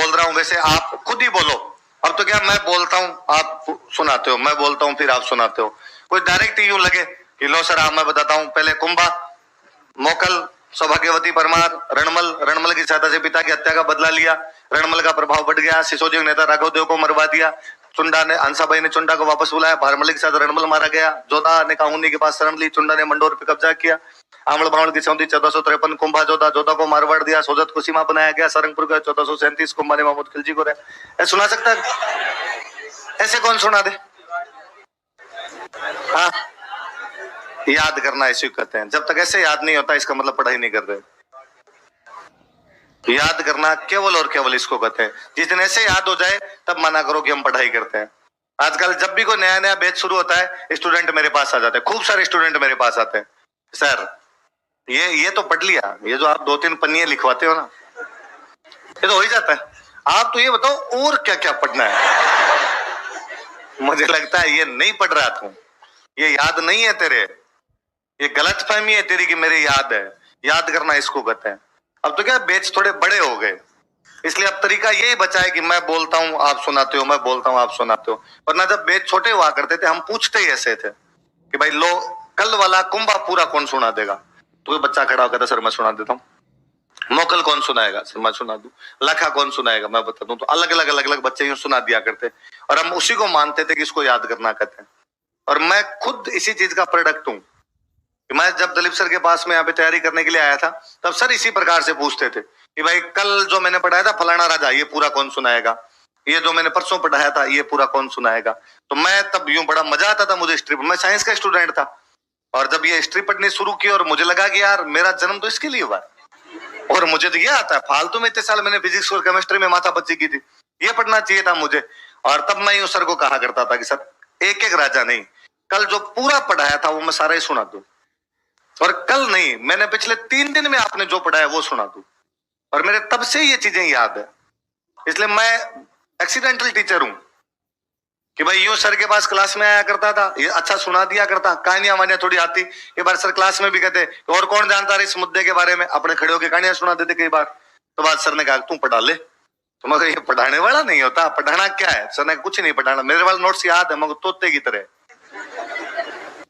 बोल रहा हूं वैसे आप खुद ही बोलो। अब तो क्या, मैं बोलता हूं आप सुनाते हो, मैं बोलता हूं फिर आप सुनाते हो। कोई डायरेक्ट यूं लगे कि लो सर आप, मैं बताता हूं। पहले कुंभा, मोकल, सौभाग्यवती परमार, रणमल, रणमल की सहायता से पिता की हत्या का बदला लिया। रणमल का प्रभाव बढ़ गया, सिसोदियों नेता राघवदेव को मरवा दिया। चुंडा ने, हंसाबाई ने चुंडा को वापस बुलाया। भारमल के साथ रणमल मारा गया। जोधा ने काहुनी के पास शरण ली। चुंडा ने मंडोर पर कब्जा किया। आमल बावल की सौंधी 1453। कुंभा जोधा, जोधा को मारवाड़ दिया। सोजत को सीमा बनाया गया। सारंगपुर का 1437। कुंभा ने महमूद खिलजी को सुना सकता है? ऐसे कौन सुना दे? हाँ, याद करना ऐसे कहते हैं। जब तक ऐसे याद नहीं होता इसका मतलब पढ़ाई नहीं कर रहे। याद करना केवल और केवल इसको कहते हैं। जिस दिन ऐसे याद हो जाए तब मना करो कि हम पढ़ाई करते हैं। आजकल जब भी कोई नया नया बैच शुरू होता है, स्टूडेंट मेरे पास आ जाते हैं। खूब सारे स्टूडेंट मेरे पास आते हैं, सर ये तो पढ़ लिया, ये जो आप 2-3 पन्ने लिखवाते हो ना, ये तो हो ही जाता है। आप तो ये बताओ और क्या क्या पढ़ना है। मुझे लगता है ये नहीं पढ़ रहा तू, ये याद नहीं है तेरे, ये गलत फहमी है तेरी कि मेरे याद है। याद करना इसको कहते हैं। अब तो क्या, बैच थोड़े बड़े हो गए, इसलिए अब तरीका यही बचा है कि मैं बोलता हूं आप सुनाते हो, मैं बोलता हूं आप सुनाते हो। वरना जब बैच छोटे हुआ करते थे हम पूछते ही ऐसे थे कि भाई लो कल वाला कुंभा पूरा कौन सुना देगा? तो कोई बच्चा खड़ा होकर था, सर मैं सुना देता हूँ। मोकल कौन सुनाएगा? सर मैं सुना दूं। लखा कौन सुनाएगा? मैं बता दूं। तो अलग अलग बच्चे यूं सुना दिया करते और हम उसी को मानते थे कि इसको याद करना कहते हैं। और मैं खुद इसी चीज का प्रोडक्ट हूं। मैं जब दलीप सर के पास में यहाँ पे तैयारी करने के लिए आया था, तब सर इसी प्रकार से पूछते थे कि भाई कल जो मैंने पढ़ाया था फलाना राजा, ये पूरा कौन सुनाएगा? ये जो मैंने परसों पढ़ाया था ये पूरा कौन सुनाएगा? तो मैं तब यूं बड़ा मजा आता था मुझे हिस्ट्री, मैं साइंस का स्टूडेंट था, और जब ये हिस्ट्री पढ़नी शुरू की और मुझे लगा कि यार मेरा जन्म तो इसके लिए हुआ है और मुझे तो ये आता है। फालतू में इतने साल मैंने फिजिक्स और केमिस्ट्री में माथा बच्ची की थी, ये पढ़ना चाहिए था मुझे। और तब मैं यूं सर को कहा करता था कि सर एक एक राजा नहीं, कल जो पूरा पढ़ाया था वो मैं सारा ही सुना दूं, और कल नहीं, मैंने पिछले 3 दिन में आपने जो पढ़ाया वो सुना दूं। और मेरे तब से ये चीजें याद है, इसलिए मैं एक्सीडेंटल टीचर हूं कि भाई यूं सर के पास क्लास में आया करता था, ये अच्छा सुना दिया करता, कहानियां वानियां थोड़ी आती। एक बार सर क्लास में भी कहते और कौन जानता है इस मुद्दे के बारे में, अपने खड़े होकर कहानियां सुना देते कई बार। तो बाद सर ने कहा तू पढ़ा ले। तो मैं ये पढ़ाने वाला नहीं होता, पढ़ाना क्या है? सर ने कुछ नहीं पढ़ाना, मेरे वाले नोट्स याद है मगर तोते की तरह,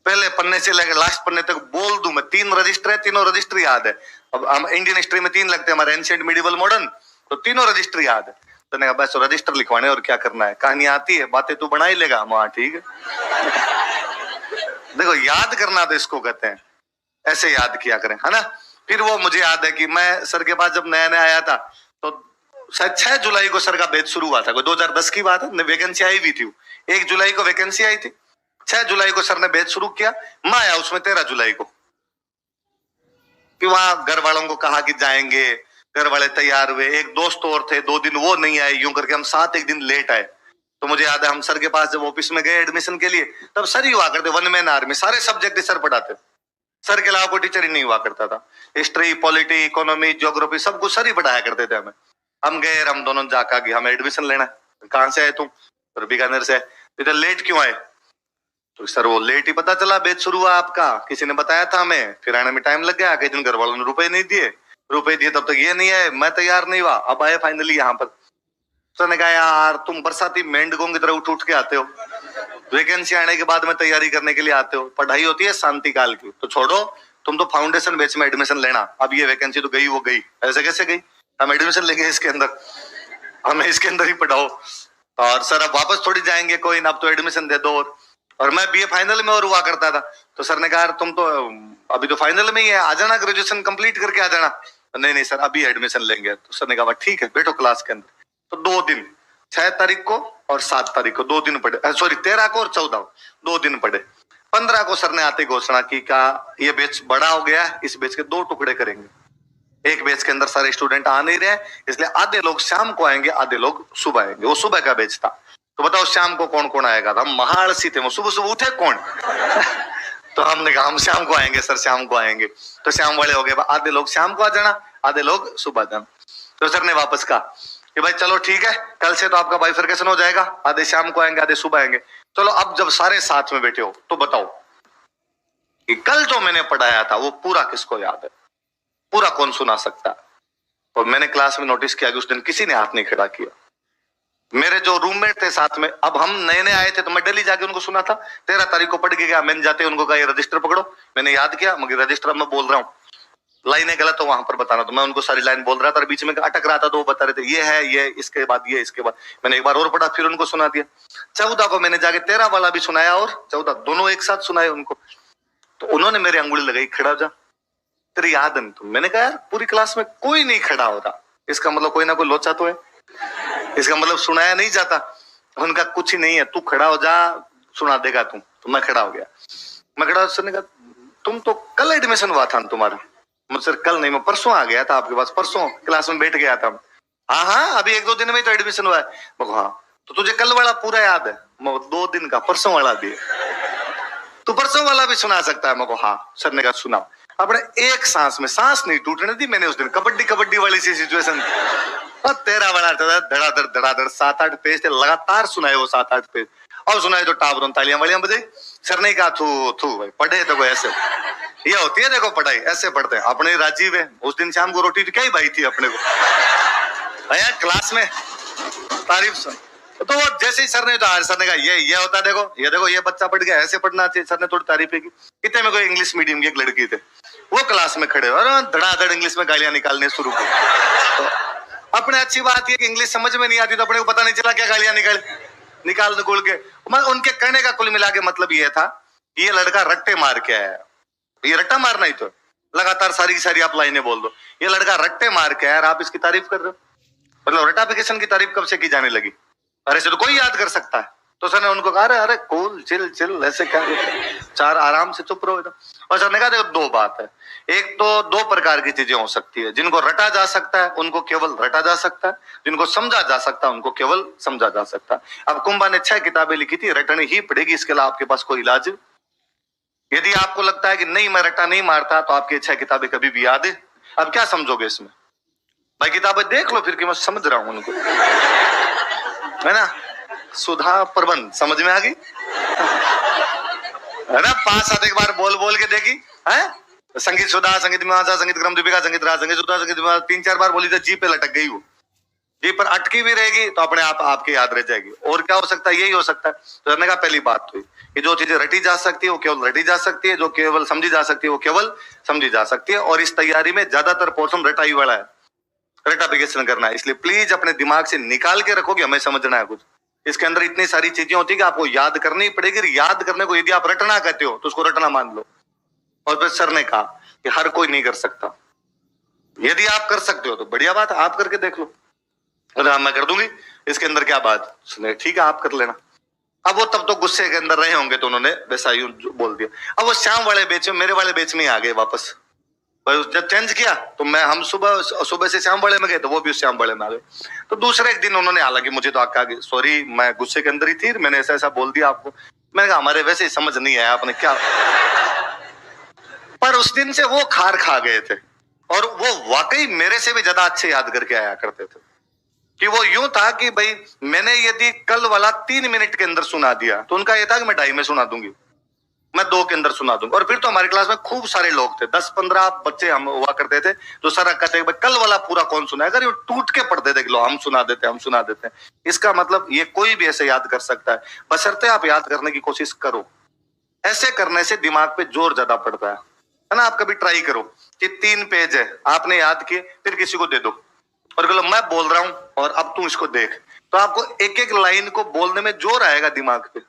पहले पन्ने से लेकर लास्ट पन्ने तक बोल दूं मैं। 3 रजिस्टर है, तीनों रजिस्टर याद है। अब हम इंडियन हिस्ट्री में 3 लगते हैं, हमारे एंशिएंट, मिडिवल, मॉडर्न, तो तीनों रजिस्टर याद है। तो ने बस रजिस्टर लिखवाने और क्या करना है, कहानियां आती है, बातें तू बना ही लेगा। वहां ठीक है। देखो याद करना तो इसको कहते हैं, ऐसे याद किया करें, है ना। फिर वो मुझे याद है कि मैं सर के पास जब नया नया आया था तो शायद 6 जुलाई को सर का बैच शुरू हुआ था, 2010 की बात है, वैकेंसी आई हुई थी। 1 जुलाई को वैकेंसी आई थी, 6 जुलाई को सर ने बैच शुरू किया। मैं आया उसमें 13 जुलाई को, कि वहां घर वालों को कहा कि जाएंगे, घर वाले तैयार हुए। एक दोस्त और थे, 2 दिन वो नहीं आए, यूं करके हम 7 एक दिन लेट आए। तो मुझे याद है हम सर के पास जब ऑफिस में गए एडमिशन के लिए, तब सर ही हुआ करते, 1 मैन आर्मी, सारे सब्जेक्ट सर पढ़ाते, सर के अलावा कोई टीचर ही नहीं हुआ करता था। हिस्ट्री, पॉलिटी, इकोनॉमी, ज्योग्राफी सब कुछ सर ही पढ़ाया करते थे हमें। हम गए, हम दोनों जाकर कि हमें एडमिशन लेना है। कहां से आए तुम? तो बीकानेर से। इधर लेट क्यों आए? तो सर वो लेट ही पता चला, बैच शुरू हुआ आपका, किसी ने बताया था हमें, फिर आने में टाइम लग गया। कई दिन घर वालों ने रुपए नहीं दिए, रुपए दिए तब तक ये नहीं है, मैं तैयार नहीं हुआ, अब आए फाइनली यहाँ पर। सर ने कहा यार तुम बरसाती मेंढकों की तरह उठ उठ के आते हो, वैकेंसी आने के बाद में तैयारी करने के लिए आते हो, पढ़ाई होती है शांति काल की, तो छोड़ो, तुम तो फाउंडेशन बैच में एडमिशन लेना। अब ये वैकेंसी तो गई वो गई, ऐसे कैसे गई? हम एडमिशन लेंगे इसके अंदर, हमें इसके अंदर ही पढ़ाओ। और सर अब वापस थोड़ी जाएंगे, कोई ना, अब तो एडमिशन दे दो। और मैं बीए फाइनल में और हुआ करता था, तो सर ने कहा तुम तो अभी तो फाइनल में ही है, आ जाना, ग्रेजुएशन कंप्लीट करके आ जाना। नहीं नहीं सर अभी एडमिशन लेंगे। तो सर ने कहा ठीक है बैठो क्लास के अंदर। तो 2 दिन, 6 तारीख को और 7 तारीख को 2 दिन पढ़े, सॉरी 13 को और 14 को 2 दिन पढ़े। 15 को सर ने आते घोषणा की, कहा ये बैच बड़ा हो गया, इस बैच के 2 टुकड़े करेंगे। एक बैच के अंदर सारे स्टूडेंट आ नहीं रहे, इसलिए आधे लोग शाम को आएंगे, आधे लोग सुबह आएंगे। वो सुबह का बैच था। तो बताओ शाम को कौन कौन आएगा? हम महाआलसी थे, वो सुबह सुबह उठे कौन? तो हमने कहा हम शाम को आएंगे सर, शाम को आएंगे। तो शाम वाले हो गए, आधे लोग शाम को आ जाना, आधे लोग सुबह जाना। तो सर ने वापस कहा कि भाई चलो ठीक है, कल से तो आपका बाइफरकेशन हो जाएगा, आधे शाम को आएंगे, आधे सुबह आएंगे। चलो अब जब सारे साथ में बैठे हो तो बताओ कि कल जो मैंने पढ़ाया था वो पूरा किसको याद है? पूरा कौन सुना सकता है? और मैंने क्लास में नोटिस किया कि उस दिन किसी ने हाथ नहीं खड़ा किया। मेरे जो रूममेट थे साथ में, अब हम नए नए आए थे तो मैं दिल्ली जाके उनको सुना था, 13 तारीख को पढ़ के गया। मैंने जाते उनको कहा ये रजिस्टर पकड़ो, मैंने याद किया मगर रजिस्टर मैं बोल रहा हूँ, लाइनें गलत हो वहां पर बताना। तो मैं उनको सारी लाइन बोल रहा था, बीच में अटक रहा था तो वो बता रहे थे ये है ये, इसके बाद ये, इसके बाद मैंने एक बार और पढ़ा, फिर उनको सुना दिया। 14 को मैंने जाके 13 वाला भी सुनाया और 14 दोनों एक साथ सुनाए उनको। तो उन्होंने मेरी अंगुली लगाई, खड़ा हो जा, तेरी याद नहीं। तो मैंने कहा यार पूरी क्लास में कोई नहीं खड़ा हो रहा, इसका मतलब कोई ना कोई लोचा तो है, इसका मतलब सुनाया नहीं जाता। उनका कुछ ही नहीं है, तू खड़ा हो जा, सुना देगा तू। तो मैं खड़ा हो गया। मैं खड़ा, सर ने कहा तुम तो कल एडमिशन हुआ था तुम्हारा। मुझसे कल नहीं, मैं परसों आ गया था आपके पास, परसों क्लास में बैठ गया था। हाँ हाँ अभी 1-2 दिन में तो एडमिशन हुआ है। हाँ तो तुझे कल वाला पूरा याद है? 2 दिन का, परसों वाला भी तू परसों वाला भी सुना सकता है? मैं हाँ। सर ने कहा सुनाओ। अपने एक सांस में सांस नहीं टूटने दी मैंने उस दिन। कबड्डी वाली सी सिचुएशन, और 13 वाला धड़ाधड़ 7-8 पेज थे, लगातार सुनाए वो 7-8 पेज। और सुनाए तो टावरों तालियां वालियां बजाई। सर ने कहा थू भाई पढ़े तो ऐसे ये होती है, देखो पढ़ाई ऐसे पढ़ते हैं। अपने राजीव है, उस दिन शाम को रोटी क्या ही भाई थी अपने को भैया क्लास में तारीफ सुन। तो वो जैसे ही सर ने कहा ये होता देखो ये बच्चा पढ़ गया, ऐसे पढ़ना चाहिए। सर ने थोड़ी तारीफ की। कितने में कोई इंग्लिश मीडियम की एक लड़की थे, वो क्लास में खड़े और धड़ाधड़ इंग्लिश में गालियां निकालने शुरू कर। तो अपने अच्छी बात ये कि इंग्लिश समझ में नहीं आती तो अपने को पता नहीं चला क्या गालियां निकाल के। मैं उनके कहने का कुल मिला के मतलब ये था कि ये लड़का रट्टे मार के आया। ये रट्टा मारना ही तो लगातार सारी की सारी आप लाइनें बोल दो। ये लड़का रट्टे मार के आया, आप इसकी तारीफ कर रहे हो? मतलब रट्टाफिकेशन की तारीफ कब से की जाने लगी? अरे से तो कोई याद कर सकता है। तो सर ने उनको कहा अरे कूल चिल ऐसे क्या, 4 आराम से चुप रहो। और सर ने कहा देखो 2 बात है, एक तो 2 प्रकार की चीजें हो सकती है। जिनको रटा जा सकता है उनको केवल रटा जा सकता है, जिनको समझा जा सकता है उनको केवल समझा जा सकता है। अब कुंभा ने 6 किताबें लिखी थी, रटनी ही पड़ेगी, इसके अलावा आपके पास कोई इलाज? यदि आपको लगता है कि नहीं मैं रट्टा नहीं मारता तो आपकी 6 किताबें कभी भी याद है। अब क्या समझोगे इसमें? भाई किताबें देख लो फिर कि मैं समझ रहा हूं उनको, है ना? सुधा प्रबंध समझ में आ गई है ना? 5-7 एक बार बोल के देखी है। संगीत सुधा, संगीत मीमांसा, संगीत क्रम दीपिका, संगीत राज, संगीत सुधा, संगीत 3-4 बार बोली तो जी पे लटक गई वो। जी पर अटकी भी रहेगी तो अपने आप आपके याद रह जाएगी। और क्या हो सकता है? यही हो सकता है। तो करने का पहली बात हुई कि जो चीजें रटी जा सकती है वो केवल रटी जा सकती है, जो केवल समझी जा सकती है वो केवल समझी जा सकती है। और इस तैयारी में ज्यादातर पोर्शन रटाई वाला है, रटाफिकेशन करना है। इसलिए प्लीज अपने दिमाग से निकाल के रखो कि हमें समझना है कुछ। इसके अंदर इतनी सारी चीजें होती है कि आपको याद करनी पड़ेगी। याद करने को यदि आप रटना कहते हो तो उसको रटना मान लो। और फिर सर ने कहा कि हर कोई नहीं कर सकता, यदि आप कर सकते हो तो बढ़िया बात, आप करके देख लो। मैं कर दूंगी, इसके अंदर क्या बात? सुने ठीक है आप कर लेना। अब वो तब तो गुस्से के अंदर रहे होंगे तो उन्होंने वैसा ही बोल दिया। अब वो शाम वाले बेच में, मेरे वाले बेच में आ गए वापस। जब चेंज किया तो हम सुबह से शाम वाले में गए तो वो भी उस शाम वाले में आ गए। तो दूसरे एक दिन उन्होंने, हालांकि मुझे तो आगे सॉरी मैं गुस्से के अंदर ही थी, मैंने ऐसा बोल दिया आपको। मैंने कहा हमारे वैसे ही समझ नहीं आया आपने क्या। पर उस दिन से वो खार खा गए थे और वो वाकई मेरे से भी ज्यादा अच्छे याद करके आया करते थे। कि वो यूं था कि भाई मैंने यदि कल वाला 3 मिनट के अंदर सुना दिया तो उनका यह था कि मैं 2.5 में सुना दूंगी, मैं 2 के अंदर सुना दूंगा। और फिर तो हमारी क्लास में खूब सारे लोग थे, 10-15 बच्चे हम हुआ करते थे जो सर कहते भाई कल वाला पूरा कौन सुनाएगा, ये टूट के पढ़ते थे कि लो हम सुना देते हैं। इसका मतलब ये कोई भी ऐसे याद कर सकता है, बशर्ते आप याद करने की कोशिश करो। ऐसे करने से दिमाग पे जोर ज्यादा पड़ता है ना? आप कभी ट्राई करो कि 3 पेज है, आपने याद किए, फिर किसी को दे दो और बोलो मैं बोल रहा हूं और अब तू इसको देख। तो आपको एक एक लाइन को बोलने में जोर आएगा दिमाग पे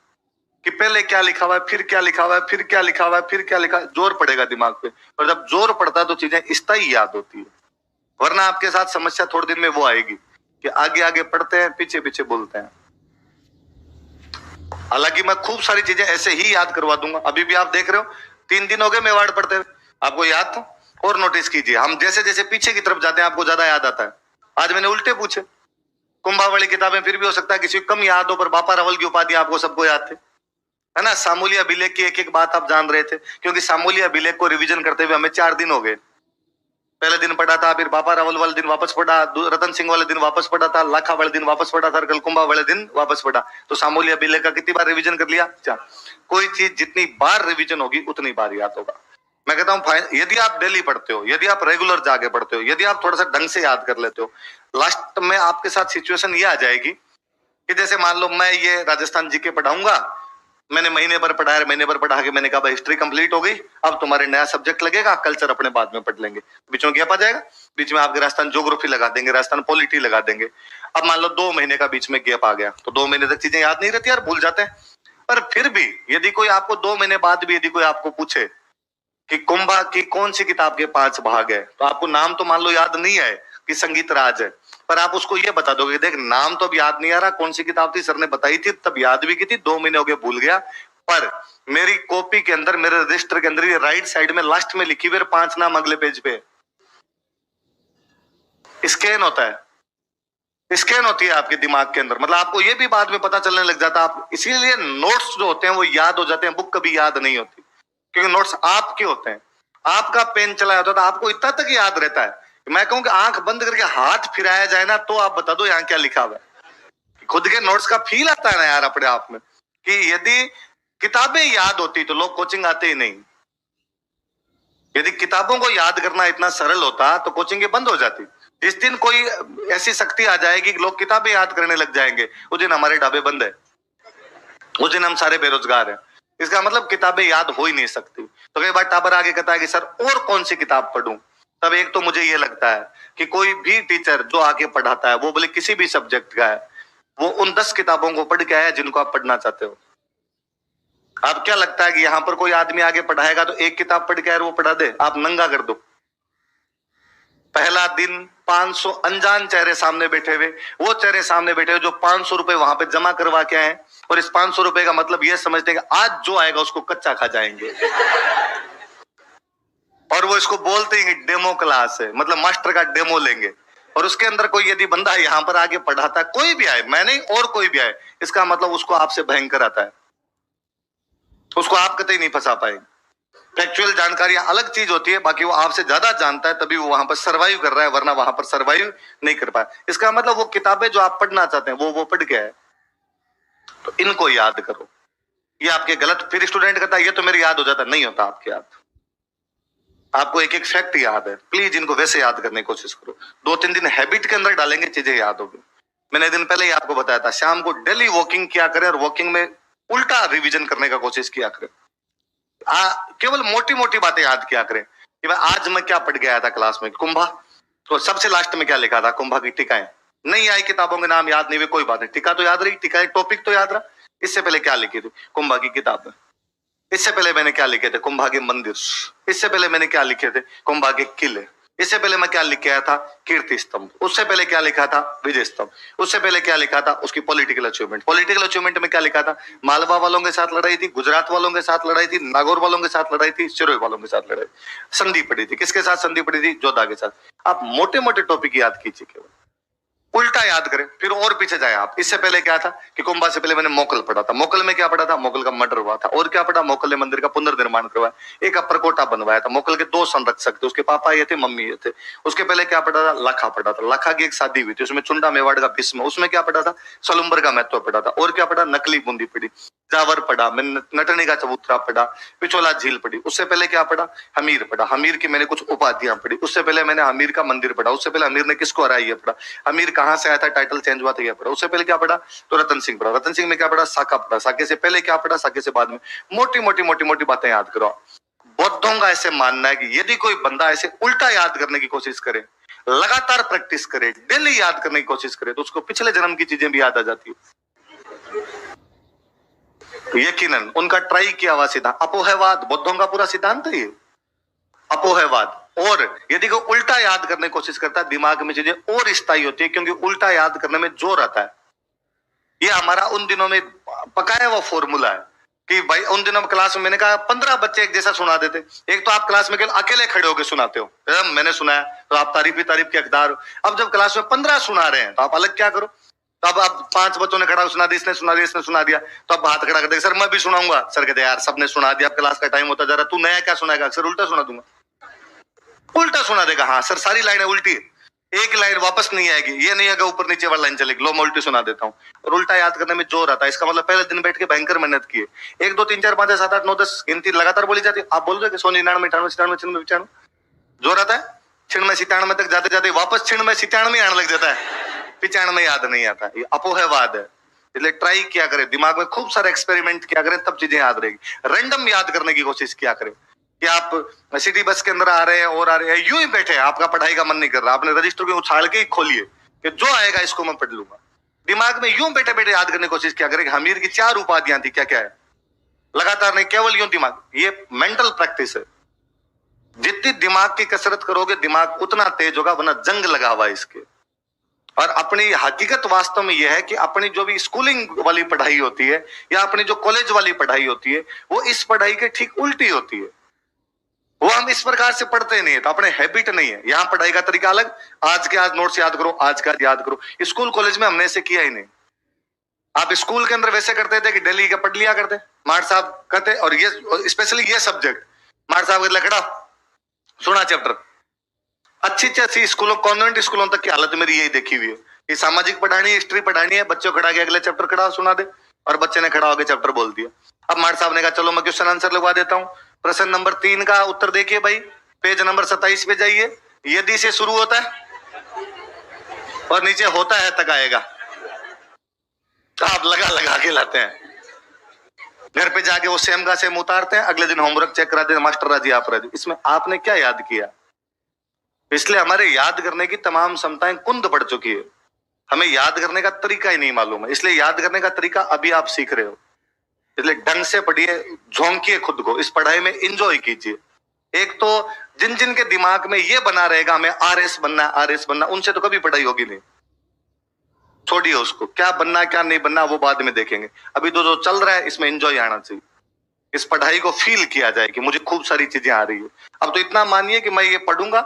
कि पहले क्या लिखा हुआ है, फिर क्या लिखा हुआ है, फिर क्या लिखा हुआ है, फिर क्या लिखा, जोर पड़ेगा दिमाग पे। और जब जोर पड़ता है तो चीजें स्थायी याद होती है। वरना आपके साथ समस्या थोड़े दिन में वो आएगी कि आगे आगे पढ़ते हैं, पीछे पीछे बोलते हैं। हालांकि मैं खूब सारी चीजें ऐसे ही याद करवा दूंगा। अभी भी आप देख रहे हो 3 दिन हो गए मैं वार्ड पढ़ते हुए, आपको याद था? और नोटिस कीजिए हम जैसे जैसे पीछे की तरफ जाते हैं आपको ज्यादा याद आता है। आज मैंने उल्टे पूछे, कुंभा वाली किताबें फिर भी हो सकता है किसी को कम याद हो, पर बापा रावल की उपाधि आपको सबको याद थे, है ना? सामूली अभिलेख की एक एक बात आप जान रहे थे, क्योंकि सामूली अभिलेख को रिवीजन करते हुए हमें 4 दिन हो गए। पहले दिन पढ़ा था, फिर बापा रावल वाले दिन वापस पढ़ा, रतन सिंह वाले दिन वापस पढ़ा था, लाखा वाले दिन वापस पढ़ा था, कल कुंभा वाले दिन वापस पढ़ा। तो सामूली अभिलेख का कितनी बार रिवीजन कर लिया? 4। कोई चीज जितनी बार रिवीजन होगी उतनी बार याद होगा। मैं कहता हूँ यदि आप डेली पढ़ते हो, यदि आप रेगुलर जाके पढ़ते हो, यदि आप थोड़ा सा ढंग से याद कर लेते हो, लास्ट में आपके साथ सिचुएशन ये आ जाएगी कि जैसे मान लो मैं ये राजस्थान जीके पढ़ाऊंगा, मैंने महीने भर पढ़ाया, महीने भर पढ़ा के मैंने कहा भाई हिस्ट्री कंप्लीट हो गई, अब तुम्हारे नया सब्जेक्ट लगेगा, कल्चर अपने बाद में पढ़ लेंगे। बीच में गैप आ जाएगा, बीच में आपके राजस्थान ज्योग्राफी लगा देंगे, राजस्थान पॉलिटी लगा देंगे। अब मान लो 2 महीने का बीच में गैप आ गया, तो 2 महीने तक चीजें याद नहीं रहती यार, भूल जाते हैं। पर फिर भी यदि कोई आपको 2 महीने बाद भी यदि कोई आपको पूछे कि कुंभा की कौन सी किताब के 5 भाग है, तो आपको नाम तो मान लो याद नहीं है कि संगीत राज है, पर आप उसको ये बता दोगे देख नाम तो अब याद नहीं आ रहा, कौन सी किताब थी, सर ने बताई थी, तब याद भी की थी, 2 महीने हो गए भूल गया, पर मेरी कॉपी के अंदर, मेरे रजिस्टर के अंदर ये राइट साइड में लास्ट में लिखी हुई 5 नाम अगले पेज पे स्कैन होता है, स्कैन होती है आपके दिमाग के अंदर। मतलब आपको ये भी बाद में पता चलने लग जाता है, आप इसीलिए नोट्स जो होते हैं वो याद हो जाते हैं, बुक कभी याद नहीं होती, क्योंकि नोट्स आपके होते हैं, आपका पेन चलाया होता है, तो आपको इतना तक याद रहता है। मैं कहूं कि आंख बंद करके हाथ फिराया जाए ना, तो आप बता दो यहाँ क्या लिखा हुआ है। खुद के नोट्स का फील आता है ना यार अपने आप में, कि यदि किताबें याद होती तो लोग कोचिंग आते ही नहीं। यदि किताबों को याद करना इतना सरल होता तो कोचिंग बंद हो जाती। जिस दिन कोई ऐसी शक्ति आ जाएगी कि लोग किताबें याद करने लग जाएंगे, उस दिन हमारे ढाबे बंद है, उस दिन हम सारे बेरोजगार हैं। इसका मतलब किताबें याद हो ही नहीं सकती। तो कई बार टाबर आगे कहता है कि सर और कौन सी किताब पढ़ूं, तब एक तो मुझे ये लगता है कि कोई भी टीचर जो आके पढ़ाता है, वो बोले किसी भी सब्जेक्ट का है, वो उन 10 किताबों को पढ़ के आया जिनको आप पढ़ना चाहते हो। आप क्या लगता है कि यहाँ पर कोई आदमी आगे पढ़ाएगा तो एक किताब पढ़ के आए वो पढ़ा दे? आप नंगा कर दो। पहला दिन 500 अनजान चेहरे सामने बैठे हुए, वो चेहरे सामने बैठे हुए जो 500 रुपए वहां पे जमा करवा के आए, और इस 500 रुपए का मतलब ये समझते हैं कि आज जो आएगा उसको कच्चा खा जाएंगे। और वो इसको बोलते हैं कि डेमो क्लास है, मतलब मास्टर का डेमो लेंगे। और उसके अंदर कोई यदि बंदा यहाँ पर आगे पढ़ाता है, कोई भी आए, मैं नहीं और कोई भी आए, इसका मतलब उसको आपसे भयंकर आता है, उसको आप कतई नहीं फंसा पाएंगे। फैक्चुअल जानकारियां अलग चीज होती है, बाकी वो आपसे ज्यादा जानता है तभी वो वहां पर सरवाइव कर रहा है, वरना वहां पर सरवाइव नहीं कर पाया। इसका मतलब वो किताबें जो आप पढ़ना चाहते हैं वो पढ़ के है। तो इनको याद करो। ये आपके गलत, फिर स्टूडेंट कहता है ये तो मेरी याद हो जाता, नहीं होता आपके याद। आपको एक एक फैक्ट याद है, प्लीज इनको वैसे याद करने की कोशिश करो। 2-3 दिन हैबिट के अंदर डालेंगे, चीजें याद होगी। मैंने दिन पहले ही आपको बताया था, शाम को डेली वॉकिंग किया करें, और वॉकिंग में उल्टा रिविजन करने का कोशिश किया करें। केवल मोटी मोटी बातें याद किया करें कि भाई आज मैं क्या पढ़ गया था क्लास में, कुंभा, तो सबसे लास्ट में क्या लिखा था, कुंभा की टीकाएं। नहीं आई किताबों के नाम याद नहीं हुए, कोई बात नहीं, टीका तो याद रही, टीका एक टॉपिक तो याद रहा। इससे पहले क्या लिखी थी, कुंभा की किताब में। इससे पहले मैंने क्या लिखे थे, कुंभा के मंदिर। इससे पहले मैंने क्या लिखे थे, कुंभा के किले। इससे पहले मैं क्या लिख के आया था, कीर्ति स्तंभ। उससे पहले क्या लिखा था, विजय स्तंभ। उससे पहले क्या लिखा था, उसकी पॉलिटिकल अचीवमेंट। पॉलिटिकल अचीवमेंट में क्या लिखा था, मालवा वालों के साथ लड़ाई थी, गुजरात वालों के साथ लड़ाई थी, नागौर वालों के साथ लड़ाई थी, सिरोही वालों के साथ लड़ाई, संधि पड़ी थी। किसके साथ संधि पड़ी थी, जोधा के साथ। आप मोटे मोटे टॉपिक याद कीजिए, केवल उल्टा याद करें, फिर और पीछे जाए आप। इससे पहले क्या था कि कुंभा से पहले मैंने मोकल पढ़ा था। मोकल में क्या पढ़ा था, मोकल का मर्डर हुआ था। और क्या पढ़ा, मोकल ने मंदिर का पुनर्निर्माण करवाया, एक अपर कोटा बनवाया था। मोकल के 2 संरक्षक थे, उसके पापा ये थे, मम्मी ये थे। उसके पहले क्या पढ़ा था, लखा पढ़ा था। लखा की एक शादी हुई थी, उसमें चुंडा मेवाड़ का भीष्म। उसमें क्या पढ़ा था, सलुम्बर का महत्व पढ़ा था। और क्या पढ़ा, नकली बूंदी पढ़ी, जावर पढ़ा, मैंने नटनी का चबूतरा पढ़ा, पिछोला झील पढ़ी। उससे पहले क्या पढ़ा, हमीर पढ़ा। हमीर की मैंने कुछ उपाधियां पढ़ी। उससे पहले मैंने हमीर का मंदिर पढ़ा। उससे पहले हमीर ने किसको हराया ये पढ़ा। हमीर कहाँ से आया था, टाइटल चेंज हुआ था ये पढ़ा। उससे पहले क्या पढ़ा, तो रतन सिंह पढ़ा। रतन सिंह में क्या पढ़ा, साका पढ़ा। साके से पहले क्या पढ़ा, साके से बाद में। मोटी मोटी मोटी मोटी बातें याद करो। बौद्धों का ऐसे मानना है कि यदि कोई बंदा ऐसे उल्टा याद करने की कोशिश करे, लगातार प्रैक्टिस करे, डेली याद करने की कोशिश करे, तो उसको पिछले जन्म की चीजें भी याद आ जाती है। तो यकीनन उनका ट्राई किया हुआ सिद्धांत अपोहवाद, बौद्धों का पूरा सिद्धांत है ये, अपोहवाद। और यदि कोई उल्टा याद करने की कोशिश करता है, दिमाग में चीजें और स्थायी होती है, क्योंकि उल्टा याद करने में जोर आता है। ये हमारा उन दिनों में पकाया हुआ फॉर्मूला है कि भाई उन दिनों में क्लास में मैंने कहा 15 बच्चे एक जैसा सुना देते। एक तो आप क्लास में केवल अकेले खड़े होकर सुनाते हो, मैंने सुनाया तो आप तारीफ ही तारीफ के हकदार हो। अब जब क्लास में 15 सुना रहे हैं तो आप अलग क्या करो। तो अब आप 5 बच्चों ने खड़ा सुना दिया, इसने सुना दिया, इसने सुना दिया, तो अब हाथ खड़ा कर देगा, सर मैं भी सुनाऊंगा। सर कहते यार सबने सुना दिया, अब क्लास का टाइम होता जा रहा, तू नया क्या सुनाएगा। सर उल्टा सुना दूंगा। उल्टा सुना देगा, हाँ सर सारी लाइनें उल्टी है। एक लाइन वापस नहीं आएगी, ये नहीं आएगा, ऊपर नीचे वाला लाइन चलेगी। लो मैं उल्टी सुना देता हूँ और उल्टा याद करने में जोर आता है। इसका मतलब पहले दिन बैठ के भयंकर मेहनत की है। 1 2 3 4 5 6 7 8 9 10 गिनती लगातार बोली जाती है। आप बोल रहे 100 99 98 97 96 95 जोर आता है। 96 97 तक जाते जाते वापस 96 97 आने लग जाता है, 95 याद नहीं आता। ये अपोहवाद है। इसलिए ट्राई किया करें, दिमाग में खूब सारे एक्सपेरिमेंट किया करें, तब चीजें याद रहेगी। रैंडम याद करने की कोशिश किया करें कि आप सिटी बस के अंदर आ रहे हैं और आ रहे हैं, यूं ही बैठे हैं, आपका पढ़ाई का मन नहीं कर रहा, आपने रजिस्टर को उछाल के ही खोलिए कि जो आएगा इसको मैं पढ़ लूंगा। दिमाग में यूं बैठे बैठे याद करने की कोशिश किया करें कि हमीर की 4 उपाधियां थी, क्या क्या है, लगातार नहीं, केवल यूं दिमाग। ये मेंटल प्रैक्टिस है। जितनी दिमाग की कसरत करोगे दिमाग उतना तेज होगा, वरना जंग लगा हुआ है इसके। और अपनी हकीकत वास्तव में यह है कि अपनी जो भी स्कूलिंग वाली पढ़ाई होती है या अपनी जो कॉलेज वाली पढ़ाई होती है, वो इस पढ़ाई के ठीक उल्टी होती है। वो हम इस प्रकार से पढ़ते नहीं है, तो अपने हैबिट नहीं है। यहाँ पढ़ाई का तरीका अलग, आज के आज नोट्स याद करो, आज का याद करो। स्कूल कॉलेज में हमने ऐसे किया ही नहीं। आप स्कूल के अंदर वैसे करते थे कि दिल्ली का पढ़ लिया करते, मार साहब कहते, और ये स्पेशली ये सब्जेक्ट मार साहब लकड़ा सुना चैप्टर। अच्छी अच्छी स्कूलों, कॉन्वेंट स्कूलों तक की हालत मेरी यही देखी हुई है कि सामाजिक पढ़ानी है, हिस्ट्री पढ़ानी है, बच्चों खड़ा के अगले चैप्टर खड़ा सुना दे, और बच्चे ने खड़ा होकर चैप्टर बोल दिया। अब मार साहब ने कहा चलो मैं क्वेश्चन आंसर लगवा देता हूँ। प्रश्न नंबर 3 का उत्तर देखिए भाई, पेज नंबर 27 पे जाइए, यदि से शुरू होता है और नीचे होता है तक आएगा। तो आप लगा लगा के लाते हैं, घर पे जाके वो सेम का सेम उतारते हैं, अगले दिन होमवर्क चेक कराते हैं, मास्टर राजी आप राजी। इसमें आपने क्या याद किया? इसलिए हमारे याद करने की तमाम क्षमताएं कुंद पड़ चुकी है। हमें याद करने का तरीका ही नहीं मालूम है, इसलिए याद करने का तरीका अभी आप सीख रहे हो। इसलिए ढंग से पढ़िए, झोंकिए खुद को, इस पढ़ाई में एंजॉय कीजिए। एक तो जिन जिन के दिमाग में ये बना रहेगा हमें आरएस बनना है, आरएस बनना, उनसे तो कभी पढ़ाई होगी नहीं। छोड़िए उसको, क्या बनना क्या नहीं बनना वो बाद में देखेंगे। अभी तो जो चल रहा है इसमें एंजॉय आना चाहिए। इस पढ़ाई को फील किया जाए कि मुझे खूब सारी चीजें आ रही है। अब तो इतना मानिए कि मैं ये पढ़ूंगा,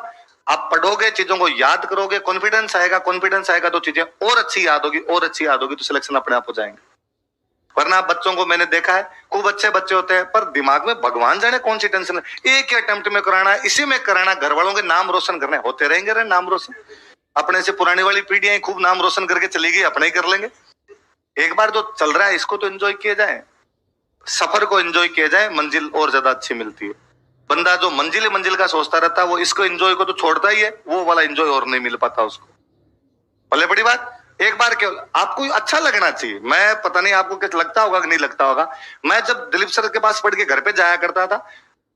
आप पढ़ोगे, चीजों को याद करोगे, कॉन्फिडेंस आएगा, कॉन्फिडेंस आएगा तो चीजें और अच्छी याद होगी, और अच्छी याद होगी तो सिलेक्शन अपने आप हो जाएंगे। वरना बच्चों को मैंने देखा है, खूब अच्छे बच्चे होते हैं पर दिमाग में भगवान जाने कौन सी टेंशन है, एक ही अटेम्प्ट में कराना है, इसी में कराना, घर वालों के नाम रोशन करने, होते रहेंगे रे नाम रोशन। अपने से पुरानी वाली पीढ़ियां खूब नाम रोशन करके चली गई, अपने ही कर लेंगे। एक बार जो चल रहा है इसको तो एंजॉय किया जाए, सफर को एंजॉय किया जाए, मंजिल और ज्यादा अच्छी मिलती है। बंदा जो मंजिल मंजिल का सोचता रहता है वो इसको एंजॉय को तो छोड़ता ही है, वो वाला एंजॉय और नहीं मिल पाता उसको। भले बड़ी बात, एक बार केवल आपको अच्छा लगना चाहिए। मैं पता नहीं आपको क्या लगता होगा कि नहीं लगता होगा, मैं जब दिलीप सर के पास पढ़ के घर पे जाया करता था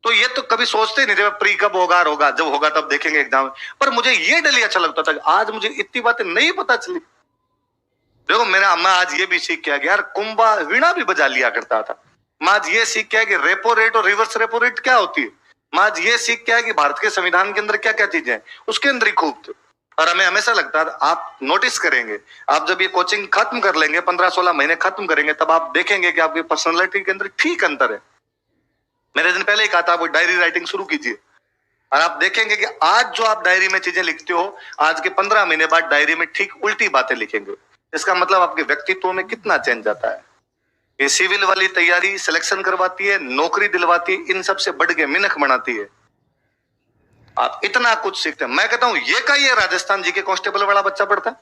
तो ये तो कभी सोचते नहीं थे प्री कब होगा, होगा जब होगा तब देखेंगे एग्जाम। पर मुझे ये डेली अच्छा लगता था कि आज मुझे इतनी बातें नहीं पता चली। देखो मेरा मैं आज ये भी सीख गया कि यार कुंभा वीणा भी बजा लिया करता था। मैं आज ये सीख गया कि रेपो रेट और रिवर्स रेपो रेट क्या होती है। मैं आज ये सीख गया कि भारत के संविधान के अंदर क्या क्या चीजें हैं, उसके अंदर ही खूब थे। और हमें हमेशा लगता था, आप नोटिस करेंगे, आप जब ये कोचिंग खत्म कर लेंगे, 15-16 महीने खत्म करेंगे, तब आप देखेंगे कि आपकी पर्सनैलिटी के अंदर ठीक अंतर है। मैंने दिन पहले ही कहा था आप डायरी राइटिंग शुरू कीजिए, और आप देखेंगे कि आज जो आप डायरी में चीजें लिखते हो, आज के 15 महीने बाद डायरी में ठीक उल्टी बातें लिखेंगे। इसका मतलब आपके व्यक्तित्व में कितना चेंज आता है। ये सिविल वाली तैयारी सिलेक्शन करवाती है, नौकरी दिलवाती है, इन सबसे बढ़ के मिनख बनाती है। आप इतना कुछ सीखते हैं। मैं कहता हूं ये का ये राजस्थान जी के कांस्टेबल वाला बच्चा पढ़ता है,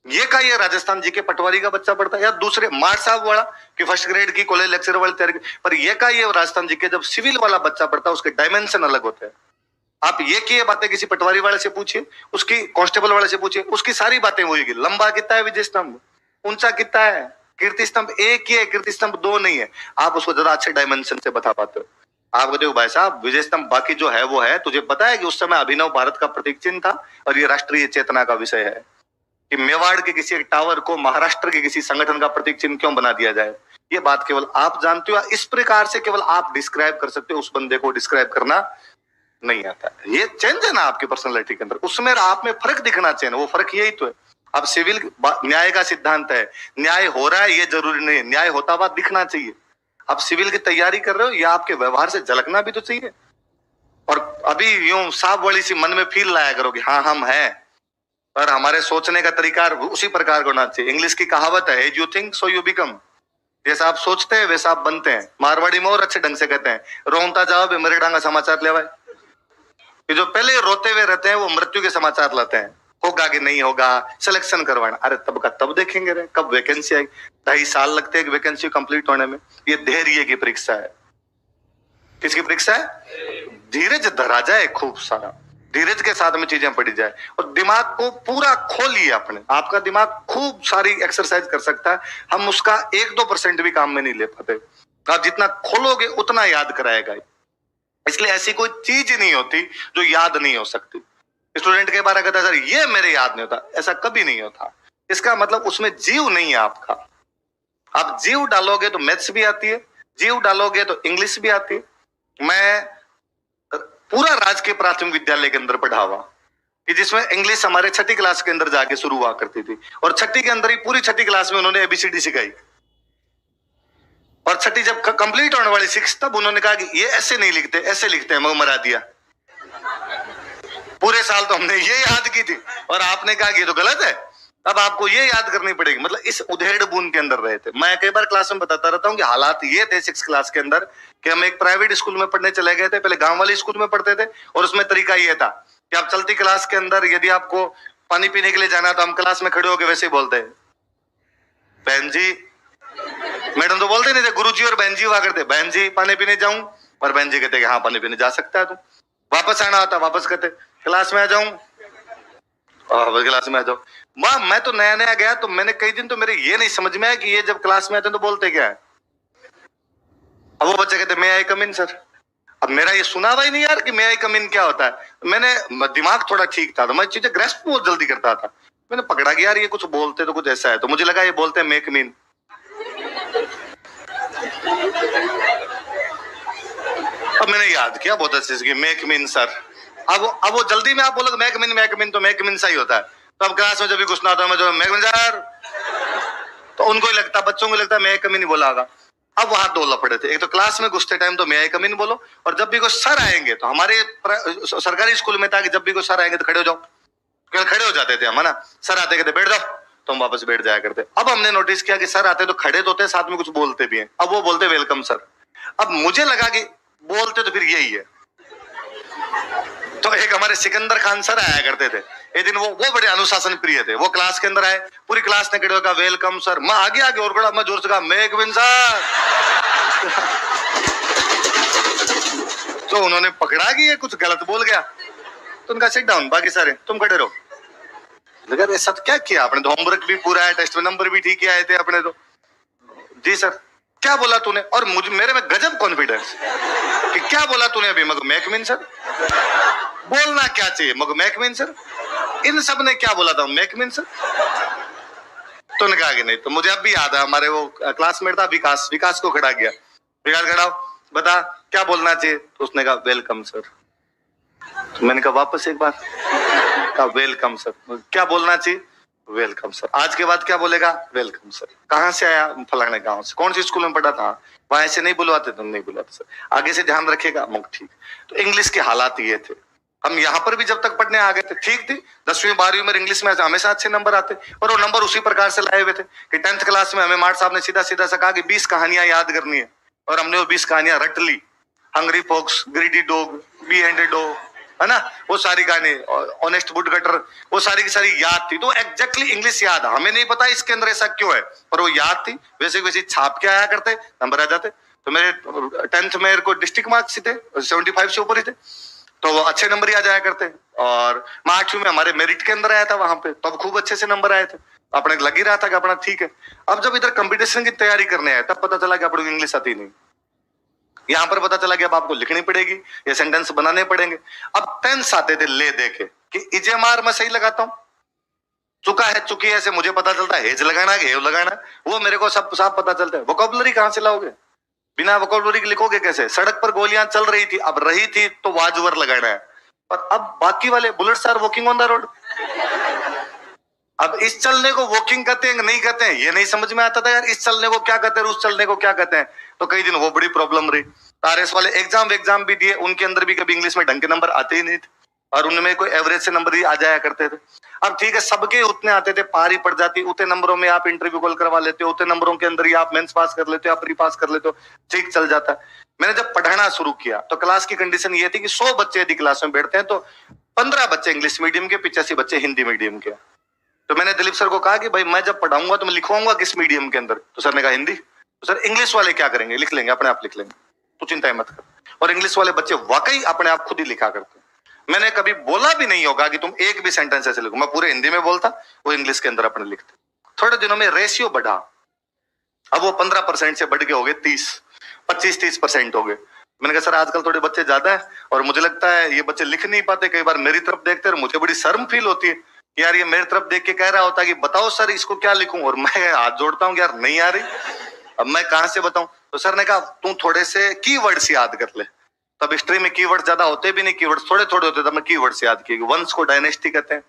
ये का ये राजस्थान जी के पटवारी का बच्चा पढ़ता है, या दूसरे मार साहब वाला कि फर्स्ट ग्रेड की कॉलेज लेक्चर वाली तैयारी, पर ये का ये राजस्थान जी के जब सिविल वाला बच्चा पढ़ता है उसके डायमेंशन अलग होते हैं। आप ये की बातें किसी पटवारी वाले से पूछिए, उसकी कांस्टेबल वाले से पूछिए, उसकी सारी बातें होगी। लंबा कितना है विजय स्तंभ, ऊंचा कितना है कीर्ति स्तंभ, एक ही है, कीर्ति स्तंभ 2 नहीं है। आप उसको ज्यादा अच्छे डायमेंशन से बता पाते हो। आपको देखो भाई साहब, विजय स्तंभ बाकी जो है वो है, तुझे पता है कि उस समय अभिनव भारत का प्रतीक चिन्ह था, और ये राष्ट्रीय चेतना का विषय है कि मेवाड़ के किसी एक टावर को महाराष्ट्र के किसी संगठन का प्रतीक चिन्ह क्यों बना दिया जाए। ये बात केवल आप जानते हो, इस प्रकार से केवल आप डिस्क्राइब कर सकते हो, उस बंदे को डिस्क्राइब करना नहीं आता। ये चेंज है ना आपकी पर्सनैलिटी के अंदर, उसमें आप में फर्क दिखना चाहिए, वो फर्क यही तो है। अब सिविल न्याय का सिद्धांत है, न्याय हो रहा है ये जरूरी नहीं है, न्याय होता हुआ दिखना चाहिए। आप सिविल की तैयारी कर रहे हो, या आपके व्यवहार से झलकना भी तो चाहिए। और अभी यूं साफ वाली सी मन में फील लाया करो कि हाँ हम हैं, और हमारे सोचने का तरीका उसी प्रकार का होना चाहिए। इंग्लिश की कहावत है, as you think so you become. जैसा आप सोचते हैं वैसा आप बनते हैं। मारवाड़ी में और अच्छे ढंग से कहते हैं, रोता जाओ मेरे डांगा समाचार ले भाई। जो पहले रोते हुए रहते हैं वो मृत्यु के समाचार लाते हैं। होगा कि नहीं होगा, सिलेक्शन करवाना। अरे तब का तब देखेंगे रे, कब वैकेंसी आएगी। 2.5 साल लगते हैं वैकेंसी कंप्लीट होने में। ये धैर्य की परीक्षा है। किसकी परीक्षा है? धीरज धरा जाए, खूब सारा धीरज के साथ में चीजें पढ़ी जाए और दिमाग को पूरा खोलिए अपने। आपका दिमाग खूब सारी एक्सरसाइज कर सकता है, हम उसका 1-2% भी काम में नहीं ले पाते। आप जितना खोलोगे उतना याद कराएगा। इसलिए ऐसी कोई चीज नहीं होती जो याद नहीं हो सकती। स्टूडेंट के बारे में कहता है सर ये मेरे याद नहीं होता, ऐसा कभी नहीं होता। इसका मतलब उसमें जीव नहीं है आपका। आप जीव डालोगे तो मैथ्स भी आती है, जीव डालोगे तो इंग्लिश भी आती है। मैं पूरा राजकीय प्राथमिक विद्यालय के अंदर पढ़ा हुआ कि जिसमें इंग्लिश हमारे 6ठी क्लास के अंदर जाके शुरू हुआ करती थी और 6ठी के अंदर ही पूरी 6ठी क्लास में उन्होंने ABCD सिखाई और 6ठी जब कंप्लीट होने वाली 6 तब उन्होंने कहा कि ये ऐसे नहीं लिखते, ऐसे लिखते हैं, मग मरा दिया। पूरे साल तो हमने ये याद की थी और आपने कहा कि ये तो गलत है, अब आपको ये याद करनी पड़ेगी। मतलब इस उधेड़ बुन के अंदर रहे थे। मैं कई बार क्लास में बताता रहता हूँ कि हालात ये थे 6 क्लास के अंदर कि हम एक प्राइवेट स्कूल में पढ़ने चले गए थे। पहले गांव वाले स्कूल में पढ़ते थे और उसमें तरीका ये था कि आप चलती क्लास के अंदर यदि आपको पानी पीने के लिए जाना तो हम क्लास में खड़े होकर वैसे ही बोलते हैं बहन जी। मैडम तो बोलते नहीं थे, गुरुजी और बहन जी हुआ करते, बहन जी पानी पीने जाऊं, और बहन जी कहते हाँ पानी पीने जा सकता है तू। वापस आना होता, वापस कहते क्लास में आ जाऊं, क्लास में आ जाओ। वाह, मैं तो नया नया गया तो मैंने कई दिन तो मेरे ये नहीं समझ में आया कि ये जब क्लास में आते हैं तो बोलते क्या है। अब वो बच्चे कहते मैं आई कम इन सर। अब मेरा ये सुना हुआ ही नहीं यार कि मैं आई कम इन क्या होता है। मैंने दिमाग थोड़ा ठीक था तो मैं चीजें ग्रेस्प बहुत जल्दी करता था। मैंने पकड़ा कि यार ये कुछ बोलते तो कुछ ऐसा है, तो मुझे लगा ये बोलते हैं मेक मीन। अब मैंने याद किया बहुत अच्छे से मेक मीन सर। अब वो जल्दी में आप बोलोगे मैक मिन तो मैक मिन सा ही होता है। तो अब क्लास में जब भी कुछ ना होता है मैं जो मैक मिन सर, तो उनको ही लगता, बच्चों को लगता है मैक मिन ही बोला होगा। अब वहां 2 लफड़े थे। एक तो क्लास में घुसते टाइम तो मैं कम इन बोलो, और जब भी कोई सर आएंगे तो हमारे सरकारी स्कूल में था कि जब भी कोई सर आएंगे तो खड़े हो जाओ। खड़े हो जाते थे हम, है ना। सर आते कहते बैठ जाओ, तो हम वापस बैठ जाया करते। अब हमने नोटिस किया कि सर आते तो खड़े तो होते, साथ में कुछ बोलते भी हैं। अब वो बोलते वेलकम सर। अब मुझे लगा कि बोलते तो फिर यही है। तो एक हमारे सिकंदर खान सर आया करते थे। एक दिन वो बड़े अनुशासन प्रिय थे। वो क्लास के अंदर आए, पूरी क्लास ने खड़े होकर वेलकम सर। मैं आगे आगे और खड़ा, मैं जोर से कहा मेक विन सर। तो उन्होंने पकड़ा कि ये कुछ गलत बोल गया, तो उनका सिट डाउन, बाकी सारे तुम खड़े रहो। लगा ऐसा क्या किया आपने, तो होमवर्क भी पूरा है, टेस्ट में नंबर भी ठीक आए थे अपने तो। जी सर क्या बोला तूने, और मुझे मेरे में गजब कॉन्फिडेंस कि क्या बोला तूने अभी। मगर मैक मीन सर, बोलना क्या चाहिए, मगर मैक मीन सर। इन सब ने क्या बोला था, मैक मीन सर। तो उन्होंने कहा कि नहीं। तो मुझे अब भी याद है, हमारे वो क्लासमेट था विकास को खड़ा किया। विकास खड़ा, बता क्या बोलना चाहिए। तो उसने कहा वेलकम सर। तो मैंने कहा वापस एक बार, कहा वेलकम सर। क्या बोलना चाहिए, वेलकम सर। आज के बाद क्या बोलेगा, वेलकम सर। कहाँ से आया, फलाने गांव से। कौन सी स्कूल में पढ़ा था, वहां ऐसे नहीं बुलवाते, तुम नहीं बुलवाते सर। आगे से ध्यान रखेगा, मुख ठीक। तो इंग्लिश के हालात ये थे। हम यहाँ पर भी जब तक पढ़ने आ गए थे ठीक थी। 10वीं 12वीं में इंग्लिश में हमेशा अच्छे नंबर आते, और वो नंबर उसी प्रकार से लाए हुए थे कि 10th क्लास में हमें मार्ट साहब ने सीधा सीधा सा कहा कि 20 कहानियां याद करनी है, और हमने वो 20 कहानियां रट ली। Hungry fox, greedy dog, bee handed dog, है ना, वो सारी गाने, ऑनेस्ट वुड कटर, वो सारी की सारी याद थी। तो एग्जैक्टली इंग्लिश याद, हमें नहीं पता इसके अंदर ऐसा क्यों है, पर वो याद थी। वैसे वैसे छाप के आया करते, नंबर आ जाते। तो मेरे 10th में को डिस्ट्रिक्ट मार्क्स थे, 75 से ऊपर ही थे, तो वो अच्छे नंबर ही आ जाया करते। और 8वीं में हमारे मेरिट के अंदर आया था वहां पे, तब खूब अच्छे से नंबर आए थे। अपने लग ही रहा था कि अपना ठीक है। अब जब इधर कंपटीशन की तैयारी करने आए तब पता चला कि अपने इंग्लिश आती नहीं। यहाँ पर पता चला कि अब आपको लिखनी पड़ेगी, ये सेंटेंस बनाने पड़ेंगे। अब टेंस आते थे ले देके कि इजेमार मैं सही लगाता हूँ, चुका है चुकी है से मुझे पता चलता है, हेज लगाना है हेव लगाना है, वो मेरे को सब साफ पता चलता है। वोकैबुलरी कहाँ से लाओगे, बिना वोकैबुलरी के लिखोगे कैसे। सड़क पर गोलियां चल रही थी, अब रही थी तो वाजवर लगाना है, और अब बाकी वाले bullets are walking on the road. अब इस चलने को वॉकिंग कहते हैं नहीं कहते हैं ये नहीं समझ में आता था यार। इस चलने को क्या कहते हैं, उस चलने को क्या कहते हैं। तो कई दिन वो बड़ी प्रॉब्लम रही। आरएस वाले एग्जाम भी दिए, उनके अंदर भी कभी इंग्लिश में ढंग के नंबर आते ही नहीं थे, और उनमें कोई एवरेज से नंबर ही आ जाया करते थे। अब ठीक है, सबके उतने आते थे, पार ही पड़ जाती। उतने नंबरों में आप इंटरव्यू कॉल करवा लेते हो, उतने नंबरों के अंदर ही आप मेंस पास कर लेते हो, आप प्री पास कर लेते हो, ठीक चल जाता है। मैंने जब पढ़ाना शुरू किया तो क्लास की कंडीशन ये थी कि 100 बच्चे यदि क्लास में बैठते हैं तो 15 बच्चे इंग्लिश मीडियम के, 85 बच्चे हिंदी मीडियम के। तो मैंने दिलीप सर को कहा कि भाई मैं जब पढ़ाऊंगा तो मैं लिखवाऊंगा किस मीडियम के अंदर? तो सर ने कहा हिंदी। तो सर इंग्लिश वाले क्या करेंगे? लिख लेंगे, अपने आप लिख लेंगे, तो चिंता मत कर। और इंग्लिश वाले बच्चे वाकई अपने आप खुद ही लिखा करते। मैंने कभी बोला भी नहीं होगा कि तुम एक भी सेंटेंस ऐसे लिखो, मैं पूरे हिंदी में बोलता, वो इंग्लिश के अंदर अपने लिखते। थोड़े दिनों में रेशियो बढ़ा, अब वो 15% से बढ़ के हो गए 30, 25-30% हो गए। मैंने कहा सर आजकल थोड़े बच्चे ज्यादा है और मुझे लगता है ये बच्चे लिख नहीं पाते। कई बार मेरी तरफ देखते हैं, मुझे बड़ी शर्म फील होती है, यार ये मेरी तरफ देख के कह रहा होता है कि बताओ सर इसको क्या लिखूं, और मैं हाथ जोड़ता हूँ यार नहीं आ रही, अब मैं कहां से बताऊं। तो सर ने कहा तू थोड़े से कीवर्ड्स याद कर ले। तब हिस्ट्री में कीवर्ड ज्यादा होते भी नहीं, कीवर्ड्स थोड़े थोड़े होते, तब मैं कीवर्ड्स याद किए। वंश को डायनेस्टी कहते हैं,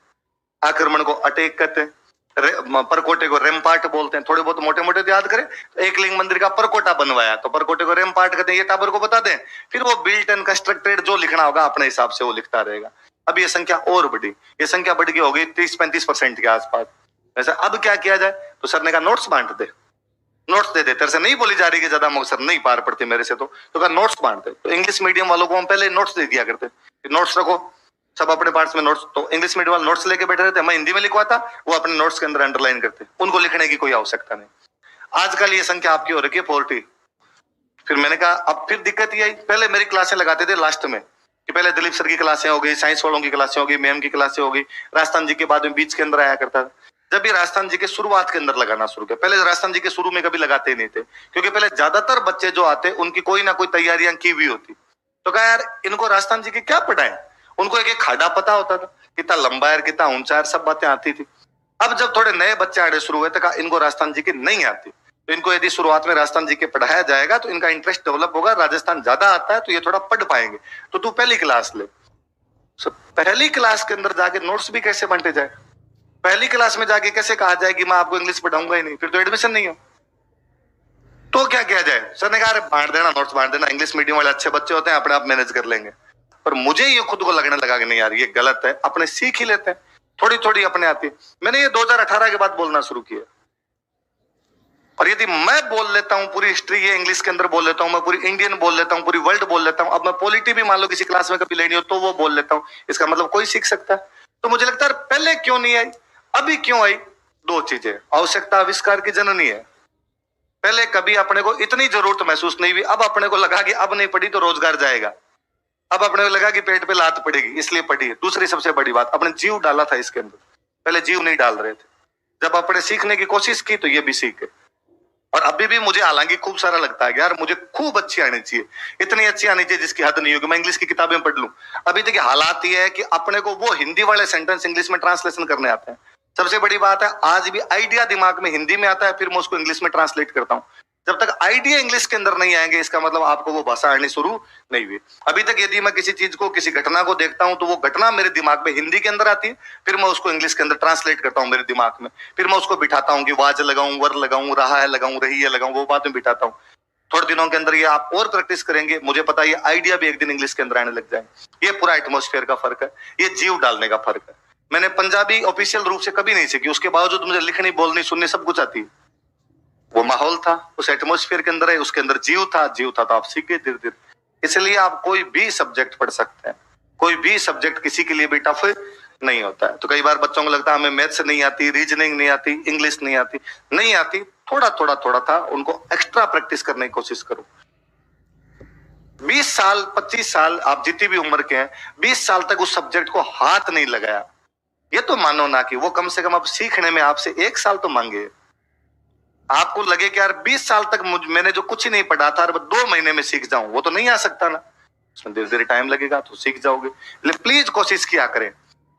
आक्रमण को अटैक कहते हैं, परकोटे को रेमपार्ट बोलते हैं। थोड़े बहुत मोटे मोटे तो याद करें। तो एक लिंग मंदिर का परकोटा बनवाया तो परकोटे को रेमपार्ट कहते हैं, ये टाबर को बता दें, फिर वो बिल्ट एंड कंस्ट्रक्टेड जो लिखना होगा अपने हिसाब से वो लिखता रहेगा। अब ये संख्या और बढ़ी, ये संख्या बढ़ गई हो गई 30-35% के आसपास। वैसे अब क्या किया जाए? तो सर ने कहा नोट्स बांट दे, नोट्स दे दे। तेरे से नहीं बोली जा रही कि ज्यादा सर नहीं पार पड़ती मेरे से, तो कहा नोट्स बांट दे। तो इंग्लिश मीडियम वालों को हम पहले नोट्स दे दिया करते, नोट्स रखो सब अपने पार्ट्स में नोट्स। तो इंग्लिश मीडियम वाले नोट्स लेके बैठे रहते, मैं हिंदी में लिखवाता, वो अपने नोट्स के अंदर अंडरलाइन करते, उनको लिखने की कोई आवश्यकता नहीं। आजकल ये संख्या आपकी हो रही है 40। फिर मैंने कहा अब फिर दिक्कत ये आई, पहले मेरी क्लासें लगाते थे लास्ट में, कि पहले दिलीप सर की क्लासें हो गई, साइंस वालों की क्लासें हो गई, मैम की क्लासें हो गई, राजस्थान जी के बाद में बीच के अंदर आया करता था। जब भी राजस्थान जी के शुरुआत के अंदर लगाना शुरू किया, पहले राजस्थान जी के शुरू में कभी लगाते ही नहीं थे, क्योंकि पहले ज्यादातर बच्चे जो आते उनकी कोई ना कोई तैयारियां की हुई होती। तो कहा यार इनको राजस्थान जी के क्या पढ़ाएं, उनको एक एक खाड़ा पता होता था, कितना लंबा है कितना ऊंचा है, सब बातें आती थी। अब जब थोड़े नए बच्चे आने शुरू हुए तो कहा इनको राजस्थान जी की नहीं आती, तो इनको यदि शुरुआत में राजस्थान जी के पढ़ाया जाएगा तो इनका इंटरेस्ट डेवलप होगा, राजस्थान ज्यादा आता है तो ये थोड़ा पढ़ पाएंगे, तो तू पहली क्लास ले। पहली क्लास के अंदर जाके नोट्स भी कैसे बांटे जाए? पहली क्लास में जाके कैसे कहा जाए कि मैं आपको इंग्लिश पढ़ाऊंगा ही नहीं, फिर तो एडमिशन नहीं हो। तो क्या किया जाए? सर ने कहा बांट देना, नोट्स बांट देना, इंग्लिश मीडियम वाले अच्छे बच्चे होते हैं अपने आप मैनेज कर लेंगे। पर मुझे ये खुद को लगने लगा कि नहीं यार ये गलत है, अपने सीख ही लेते हैं, थोड़ी थोड़ी अपने आती है। मैंने ये 2018 के बाद बोलना शुरू किया, और यदि मैं बोल लेता हूं पूरी हिस्ट्री ये इंग्लिश के अंदर बोल लेता हूं, मैं पूरी इंडियन बोल लेता हूं, पूरी वर्ल्ड बोल लेता हूं, अब मैं पॉलिटी भी मान लो किसी क्लास में कभी लेनी हो तो वो बोल लेता हूं, इसका मतलब कोई सीख सकता है। तो मुझे लगता है पहले क्यों नहीं आई, अभी क्यों आई? दो चीजें, आवश्यकता आविष्कार की जननी है। पहले कभी अपने को इतनी जरूरत महसूस नहीं हुई, अब अपने को लगा कि अब नहीं पढ़ी तो रोजगार जाएगा, अब अपने को लगा कि पेट पे लात पड़ेगी इसलिए पढ़ी। दूसरी सबसे बड़ी बात, अपने जीव डाला था इसके अंदर, पहले जीव नहीं डाल रहे थे। जब अपने सीखने की कोशिश की तो ये भी सीख गए। और अभी भी मुझे हालांकि खूब सारा लगता है कि यार मुझे खूब अच्छी आनी चाहिए, इतनी अच्छी आनी चाहिए जिसकी हद नहीं होगी, मैं इंग्लिश की किताबें पढ़ लूं। अभी तक हालात ये है कि अपने को वो हिंदी वाले सेंटेंस इंग्लिश में ट्रांसलेशन करने आते हैं। सबसे बड़ी बात है आज भी आइडिया दिमाग में हिंदी में आता है, फिर मैं उसको इंग्लिश में ट्रांसलेट करता हूँ। जब तक आइडिया इंग्लिश के अंदर नहीं आएंगे इसका मतलब आपको वो भाषा आनी शुरू नहीं हुई। अभी तक यदि मैं किसी चीज को, किसी घटना को देखता हूं तो वो घटना मेरे दिमाग में हिंदी के अंदर आती है, फिर मैं उसको इंग्लिश के अंदर ट्रांसलेट करता हूं मेरे दिमाग में, फिर मैं उसको बिठाता हूं कि वाज लगाऊं, वर लगाऊं, रहा है लगाऊं, रही है लगाऊं, वो बात में बिठाता हूं। थोड़े दिनों के अंदर ये आप और प्रैक्टिस करेंगे, मुझे पता है ये आइडिया भी एक दिन इंग्लिश के अंदर आने लग जाएंगे। ये पूरा एटमोस्फेयर का फर्क है, ये जीव डालने का फर्क है। मैंने पंजाबी ऑफिशियल रूप से कभी नहीं सीखी, उसके बावजूद मुझे लिखनी, बोलनी, सुननी सब कुछ आती है। वो माहौल था, उस एटमोस्फेयर के अंदर है, उसके अंदर जीव था तो आप सीख गए धीरे धीरे। इसलिए आप कोई भी सब्जेक्ट पढ़ सकते हैं, कोई भी सब्जेक्ट किसी के लिए भी टफ नहीं होता है। तो कई बार बच्चों को लगता है हमें मैथ्स नहीं आती, रीजनिंग नहीं आती, इंग्लिश नहीं आती, नहीं आती, थोड़ा था, उनको एक्स्ट्रा प्रैक्टिस करने की कोशिश करो। 20 साल 25 साल आप जितनी भी उम्र के हैं, 20 साल तक उस सब्जेक्ट को हाथ नहीं लगाया, ये तो मानो ना कि वो कम से कम आप सीखने में आपसे 1 साल तो मांगे। आपको लगे कि यार 20 साल तक मैंने जो कुछ ही नहीं पढ़ा था 2 महीने में सीख जाऊं, वो तो नहीं आ सकता ना, उसमें धीरे धीरे टाइम लगेगा तो सीख जाओगे। लेकिन प्लीज कोशिश किया करें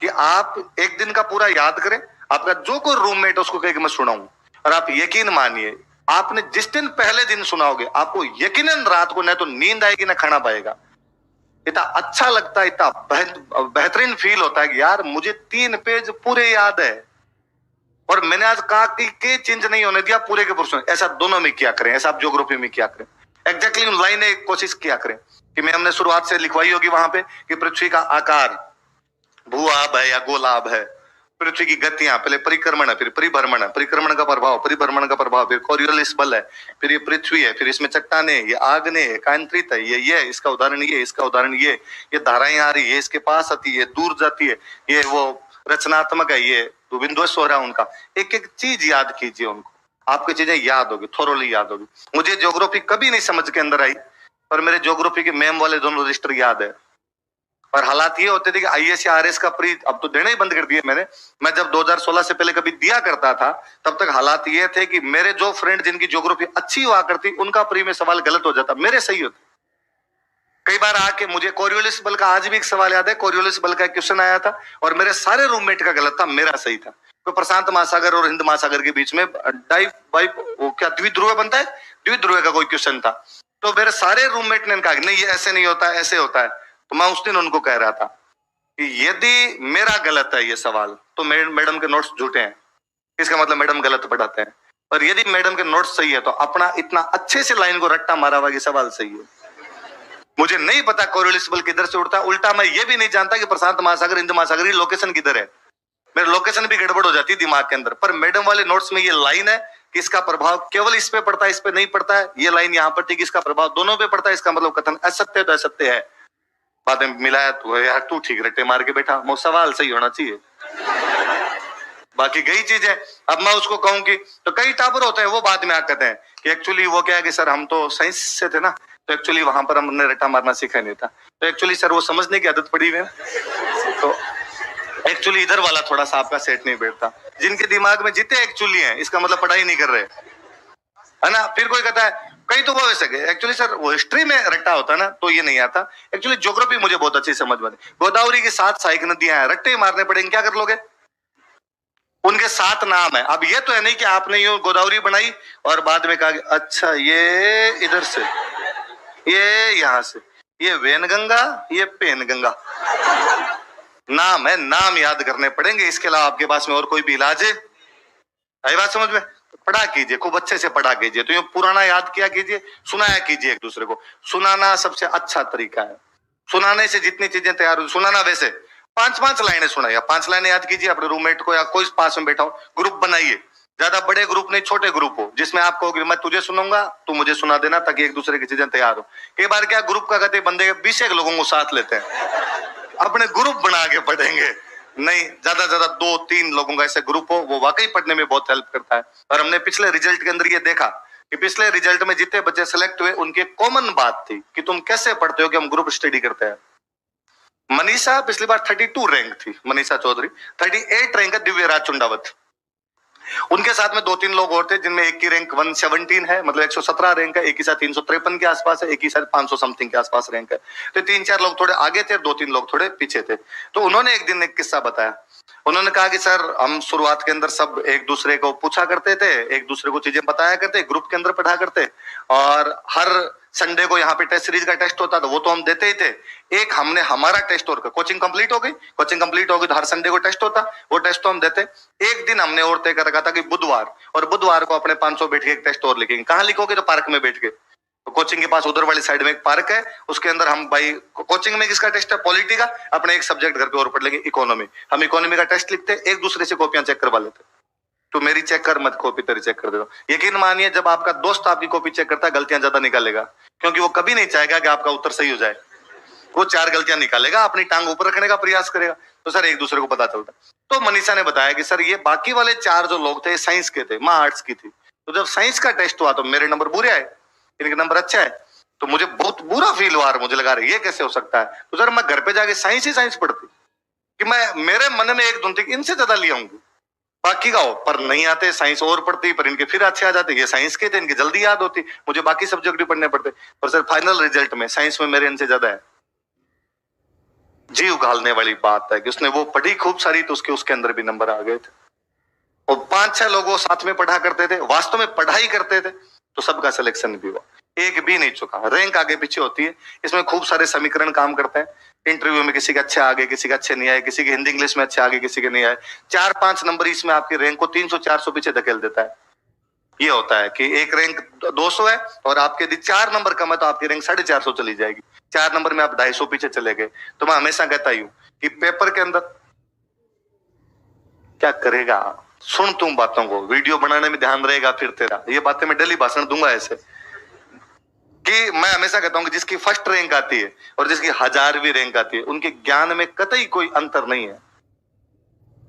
कि आप एक दिन का पूरा याद करें, आपका जो कोई रूममेट है उसको कहे कि मैं सुनाऊं, और आप यकीन मानिए आपने जिस दिन पहले दिन सुनाओगे आपको यकीनन रात को न तो नींद आएगी ना खाना पाएगा। इतना अच्छा लगता है, इतना बेहतरीन फील होता है कि यार मुझे 3 पेज पूरे याद है, और मैंने आज कहा कि चेंज नहीं होने दिया पूरे के पुरुषों। ऐसा दोनों में किया करें, ऐसा आप ज्योग्राफी में किया करें, एग्जैक्टली उन लाइनें कोशिश किया करें कि मैं हमने शुरुआत से लिखवाई होगी वहां पे कि पृथ्वी का आकार भूआब है या गोलाब है, पृथ्वी की गतियां, पहले परिक्रमण है, फिर परिभ्रमण है, परिक्रमण का प्रभाव, परिभ्रमण का प्रभाव, फिर कोरियोलिस बल है, फिर ये पृथ्वी है, फिर इसमें चट्टाने, ये आग्नेय है, कांत्रित है, ये इसका उदाहरण ये, इसका उदाहरण ये धाराएं आ रही है, इसके पास आती है, दूर जाती है, ये वो रचनात्मक है, ये तो बिंदुवश हो रहा है उनका। एक एक चीज याद कीजिए उनको, आपकी चीजें याद होगी, थोरोली याद होगी। मुझे ज्योग्राफी कभी नहीं समझ के अंदर आई, पर मेरे ज्योग्राफी के मैम वाले दोनों रजिस्टर याद है। और हालात ये होते थे कि आईएएस या आरएस का प्री अब तो देना ही बंद कर दिए मैंने। मैं जब 2016 से पहले कभी दिया करता था, तब तक हालात ये थे कि मेरे जो फ्रेंड जिनकी ज्योग्राफी अच्छी हुआ करती, उनका प्री में सवाल गलत हो जाता, मेरे सही होते। कई बार आके मुझे कोरियोलिस बल का आज भी एक सवाल याद है, कोरियोलिस बल का एक क्वेश्चन आया था और मेरे सारे रूममेट का गलत था, मेरा सही था। तो प्रशांत महासागर और हिंद महासागर के बीच में वो क्या द्विध्रुव बनता है, द्विध्रुव का कोई क्वेश्चन था। तो मेरे सारे रूममेट ने कहा नहीं ये ऐसे नहीं होता, ऐसे होता है। तो मैं उस दिन उनको कह रहा था कि यदि मेरा गलत है ये सवाल तो मैडम के नोट्स झूठे हैं, इसका मतलब मैडम गलत पढ़ाते हैं। और यदि मैडम के नोट्स सही है तो अपना इतना अच्छे से लाइन को रट्टा मारा हुआ कि सवाल सही है। मुझे नहीं पता कोरियोलिस बल किधर से उड़ता, उल्टा मैं ये भी नहीं जानता कि प्रशांत महासागर हिंद महासागर की लोकेशन किधर है। मेरी लोकेशन भी गड़बड़ हो जाती है दिमाग के अंदर। पर मैडम वाले नोट्स में ये लाइन है कि इसका प्रभाव केवल इस पे पड़ता है, इस पे नहीं पड़ता है। ये लाइन यहाँ पर थी कि इसका प्रभाव दोनों पे पड़ता है, इसका मतलब कथन असत्य तो असत्य है। बाद में मिलाया तो यार तू ठीक रट्टे मार के बैठा, वो सवाल सही होना चाहिए, बाकी गई चीजें। अब मैं उसको कहूंगी तो कई टाबर होते हैं वो बाद में आकर कहते हैं कि एक्चुअली वो क्या है कि सर हम तो साइंस से थे ना, तो एक्चुअली वहां पर हमने रट्टा मारना सीखा नहीं था, तो एक्चुअली सर वो समझने की आदत पड़ी हुई है, तो एक्चुअली इधर वाला थोड़ा सा आपका सेट नहीं बैठता। जिनके दिमाग में जितने एक्चुअली हैं इसका मतलब पढ़ाई नहीं कर रहे, है ना। फिर कोई कहता है कई तो वो वैसे एक्चुअली सर वो हिस्ट्री में रट्टा होता है ना तो ये नहीं आता, एक्चुअली ज्योग्राफी मुझे बहुत अच्छी समझ में। गोदावरी की 7 सहायक नदियां हैं, रट्टे मारने पड़ेंगे, क्या कर लोगे? उनके 7 नाम है। अब ये तो है नहीं कि आपने ये गोदावरी बनाई और बाद में कहा अच्छा ये इधर से, ये यहां से, ये वेनगंगा, ये पेनगंगा। नाम है, नाम याद करने पड़ेंगे, इसके अलावा आपके पास में और कोई भी इलाज है? आई बात समझ में? पढ़ा कीजिए, खूब अच्छे से पढ़ा कीजिए। तो ये पुराना याद किया कीजिए, सुनाया कीजिए एक दूसरे को। सुनाना सबसे अच्छा तरीका है, सुनाने से जितनी चीजें तैयार हो। सुनाना वैसे 5-5 लाइनें सुनाइए, 5 लाइनें याद कीजिए, अपने रूममेट को या कोई पास में बैठा हो, ग्रुप बनाइए। ज्यादा बड़े ग्रुप नहीं, छोटे ग्रुप हो, जिसमें आप कहोगे मैं तुझे सुनूंगा तू मुझे सुना देना, ताकि एक दूसरे की चीजें तैयार हो। कई बार क्या ग्रुप का कहते बंदे 20 लोगों को साथ लेते हैं, अपने ग्रुप बना के पढ़ेंगे। नहीं, ज्यादा ज्यादा 2-3 लोगों का ऐसे ग्रुप हो, वो वाकई पढ़ने में बहुत हेल्प करता है। और हमने पिछले रिजल्ट के अंदर ये देखा कि पिछले रिजल्ट में जितने बच्चे सेलेक्ट हुए उनकी कॉमन बात थी कि तुम कैसे पढ़ते हो, कि हम ग्रुप स्टडी करते हैं। मनीषा पिछली बार 32 रैंक थी, मनीषा चौधरी 38 रैंक है, दिव्य राज चुंडावत। उनके साथ में 2-3 लोग और थे जिनमें एक की रैंक 117 है, मतलब 117 रैंक है, एक की साथ 353 के आसपास है, एक की साथ 500 समथिंग के आसपास रैंक है। तो 3-4 लोग थोड़े आगे थे, 2-3 लोग थोड़े पीछे थे। तो उन्होंने एक दिन एक किस्सा बताया। उन्होंने कहा कि सर हम शुरुआत के अंदर सब एक दूसरे को पूछा करते थे, एक दूसरे को चीजें बताया करते, ग्रुप के अंदर पढ़ा करते, और हर संडे को यहाँ पे टेस्ट सीरीज का टेस्ट होता था, वो तो हम देते ही थे। एक हमने हमारा टेस्ट और कोचिंग कंप्लीट हो गई, कोचिंग कंप्लीट हो गई तो हर संडे को टेस्ट होता, वो टेस्ट तो हम देते। एक दिन हमने और तय कर रखा था कि बुधवार को अपने 500 बैठ के एक टेस्ट और लिखेंगे। कहाँ लिखोगे? तो पार्क में बैठ के। तो कोचिंग के पास उधर वाली साइड में एक पार्क है, उसके अंदर हम भाई कोचिंग में किसका टेस्ट है? पॉलिटी का। अपने एक सब्जेक्ट घर पे और पढ़ लेंगे, इकोनॉमी। हम इकोनॉमी का टेस्ट लिखते, एक दूसरे से कॉपियां चेक करवा लेते। तो मेरी चेक कर, मत कॉपी तेरी चेक कर दे। यकीन मानिए जब आपका दोस्त आपकी कॉपी चेक करता है, गलतियां ज्यादा निकालेगा, क्योंकि वो कभी नहीं चाहेगा कि आपका उत्तर सही हो जाए। वो 4 गलतियां निकालेगा, अपनी टांग ऊपर रखने का प्रयास करेगा। तो सर एक दूसरे को पता चलता। तो मनीषा ने बताया कि सर ये बाकी वाले 4 जो लोग थे साइंस के थे, मां आर्ट्स की थी। तो जब साइंस का टेस्ट हुआ तो मेरे नंबर बुरे आए, इनके नंबर अच्छे आए। तो मुझे बहुत बुरा फील हुआ, मुझे लगा ये कैसे हो सकता है। तो सर मैं घर पे जाके साइंस ही साइंस पढ़ती, कि मैं मेरे मन में एक धुन थी कि इनसे ज्यादा ले आऊंगी, बाकी का हो। पर नहीं आते, साइंस और पढ़ती, पर इनके फिर अच्छे आ जाते। ये साइंस के थे, इनकी जल्दी याद होती, मुझे बाकी सब्जेक्ट भी पढ़ने पड़ते। और सर फाइनल रिजल्ट में साइंस में मेरे इनसे ज्यादा है। जीव घालने वाली बात है कि उसने वो पढ़ी खूब सारी, तो उसके अंदर भी नंबर आ गए थे। और 5-6 लोग वो साथ में पढ़ा करते थे, वास्तव में पढ़ाई करते थे, तो सबका सिलेक्शन भी हुआ, एक भी नहीं चुका। रैंक आगे पीछे होती है, इसमें खूब सारे समीकरण काम करते हैं। इंटरव्यू में किसी के अच्छे आ गए, किसी के अच्छे नहीं आए, किसी के हिंदी इंग्लिश में अच्छे आ गए, किसी के नहीं आए। 4-5 नंबर इसमें आपकी रैंक को 300-400 पीछे धकेल देता है। ये होता है कि एक रैंक 200 है और आपके यदि 4 नंबर कम है तो आपकी रैंक 450 चली जाएगी। 4 नंबर में आप 250 पीछे चले गए। तो मैं हमेशा कहता ही हूं कि पेपर के अंदर क्या करेगा? सुन तुम बातों को, वीडियो बनाने में ध्यान रहेगा फिर तेरा। ये बातें मैं डेली भाषण दूंगा ऐसे कि मैं हमेशा कहता हूँ कि जिसकी फर्स्ट रैंक आती है और जिसकी 1000वीं रैंक आती है, उनके ज्ञान में कतई कोई अंतर नहीं है।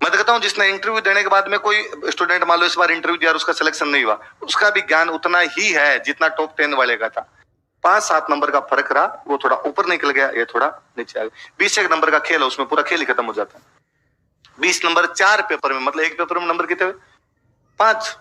मैं तो कहता हूँ जिसने इंटरव्यू देने के बाद में कोई स्टूडेंट मान लो इस बार इंटरव्यू दिया और उसका सिलेक्शन नहीं हुआ, उसका भी ज्ञान उतना ही है जितना टॉप 10 वाले का था। 5-7 नंबर का फर्क रहा, वो थोड़ा ऊपर निकल गया, ये थोड़ा नीचे आ गया। 20 नंबर का खेल है, उसमें पूरा खेल ही खत्म हो जाता है। 20 नंबर 4 पेपर में, मतलब एक पेपर में नंबर कितने हुए? 5।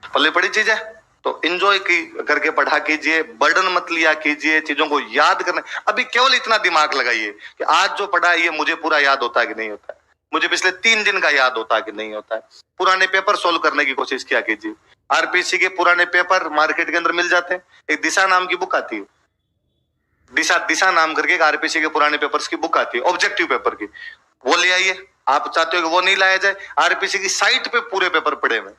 पल्ले पड़ी चीज है तो एंजॉय करके पढ़ा कीजिए, बर्डन मत लिया कीजिए, चीजों को याद करना। अभी केवल इतना दिमाग लगाइए कि आज जो पढ़ा है ये मुझे पूरा याद होता है कि नहीं होता है, मुझे पिछले 3 दिन का याद होता है कि नहीं होता है। पुराने पेपर सोल्व करने की कोशिश किया कीजिए। आरपीसी के पुराने पेपर मार्केट के अंदर मिल जाते हैं। एक दिशा नाम की बुक आती है, दिशा नाम करके एक आरपीसी के पुराने पेपर्स की बुक आती है, ऑब्जेक्टिव पेपर की, वो ले आइए। आप चाहते हो कि वो नहीं लाया जाए, आरपीसी की साइट पे पूरे पेपर पड़े हुए,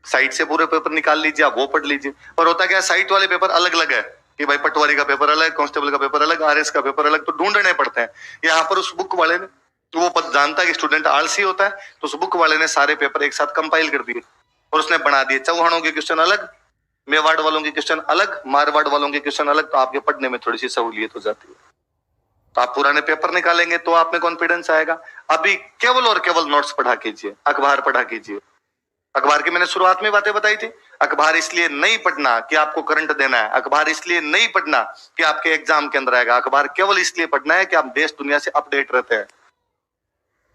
साइट से पूरे पेपर निकाल लीजिए, आप वो पढ़ लीजिए। और होता क्या, साइट वाले पेपर अलग अलग है कि भाई पटवारी का पेपर अलग, कांस्टेबल का पेपर अलग, आरएस का पेपर अलग, तो ढूंढने पड़ते हैं। यहाँ पर उस बुक वाले ने, तो वो जानता है कि स्टूडेंट आलसी होता है, तो उस बुक वाले ने सारे पेपर एक साथ कंपाइल कर दिए और उसने बना दिए। चौहानों के क्वेश्चन अलग, मेवाड़ वालों के क्वेश्चन अलग, मारवाड़ वालों के क्वेश्चन अलग, तो आपके पढ़ने में थोड़ी सी सहूलियत हो जाती है। तो आप पुराने पेपर निकालेंगे तो आप में कॉन्फिडेंस आएगा। अभी केवल और केवल नोट्स पढ़ा कीजिए, अखबार पढ़ा कीजिए। अखबार की मैंने शुरुआत में बातें बताई थी। अखबार इसलिए नहीं पढ़ना कि आपको करंट देना है, अखबार इसलिए नहीं पढ़ना कि आपके एग्जाम के अंदर आएगा, अखबार केवल इसलिए पढ़ना है कि आप देश दुनिया से अपडेट रहते हैं।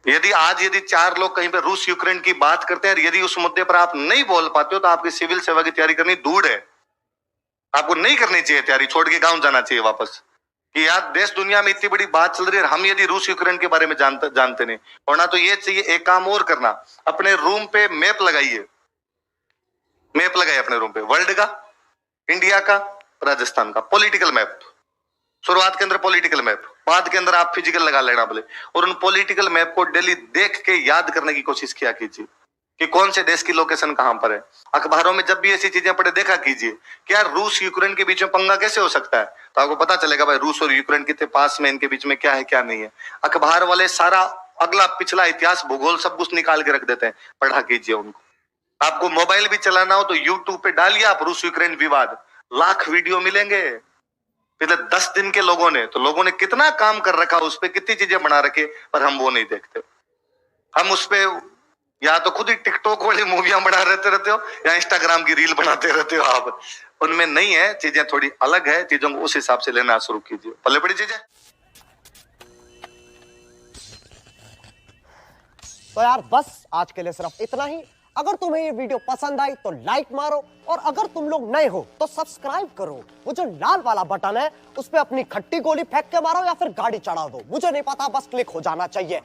यदि 4 लोग कहीं पे रूस यूक्रेन की बात करते हैं, यदि उस मुद्दे पर आप नहीं बोल पाते हो तो आपकी सिविल सेवा की तैयारी करनी दूर है। आपको नहीं करनी चाहिए तैयारी, छोड़ के गांव जाना चाहिए वापस कि यार देश दुनिया में इतनी बड़ी बात चल रही है, हम यदि रूस यूक्रेन के बारे में जानते नहीं। वरना तो ये चाहिए, एक काम और करना, अपने रूम पे मैप लगाइए, मैप लगाइए अपने रूम पे, वर्ल्ड का, इंडिया का, राजस्थान का पॉलिटिकल मैप। शुरुआत के अंदर पॉलिटिकल मैप, बाद के अंदर आप फिजिकल लगा लेना बोले, और उन पॉलिटिकल मैप को डेली देख के याद करने की कोशिश किया कीजिए कि कौन से देश की लोकेशन कहां पर है। अखबारों में जब भी ऐसी चीजें पढ़े देखा कीजिए कि यार रूस यूक्रेन के बीच में पंगा कैसे हो सकता है, तो आपको पता चलेगा भाई रूस और यूक्रेन कितने पास में, इनके बीच में क्या है क्या नहीं है। अखबार वाले सारा अगला पिछला इतिहास भूगोल सब कुछ निकाल के रख देते हैं, पढ़ा कीजिए उनको। आपको मोबाइल भी चलाना हो तो यूट्यूब पे डालिए आप रूस यूक्रेन विवाद, लाख वीडियो मिलेंगे। पिछले 10 दिन के लोगों ने कितना काम कर रखा, उस पर कितनी चीजें बना रखे, पर हम वो नहीं देखते। हम उस पे या तो खुद ही टिकटॉक वाली मूवियां बना रहते हो या इंस्टाग्राम की रील बनाते रहते हो आप, उनमें नहीं है, चीजें थोड़ी अलग है, चीजों को उस हिसाब से लेना शुरू कीजिए। पल्ले बड़ी चीजें। तो यार बस आज के लिए सिर्फ इतना ही। अगर तुम्हें ये वीडियो पसंद आई तो लाइक मारो, और अगर तुम लोग नए हो तो सब्सक्राइब करो। वो जो लाल वाला बटन है उस पे अपनी खट्टी गोली फेंक के मारो या फिर गाड़ी चढ़ा दो, मुझे नहीं पता, बस क्लिक हो जाना चाहिए।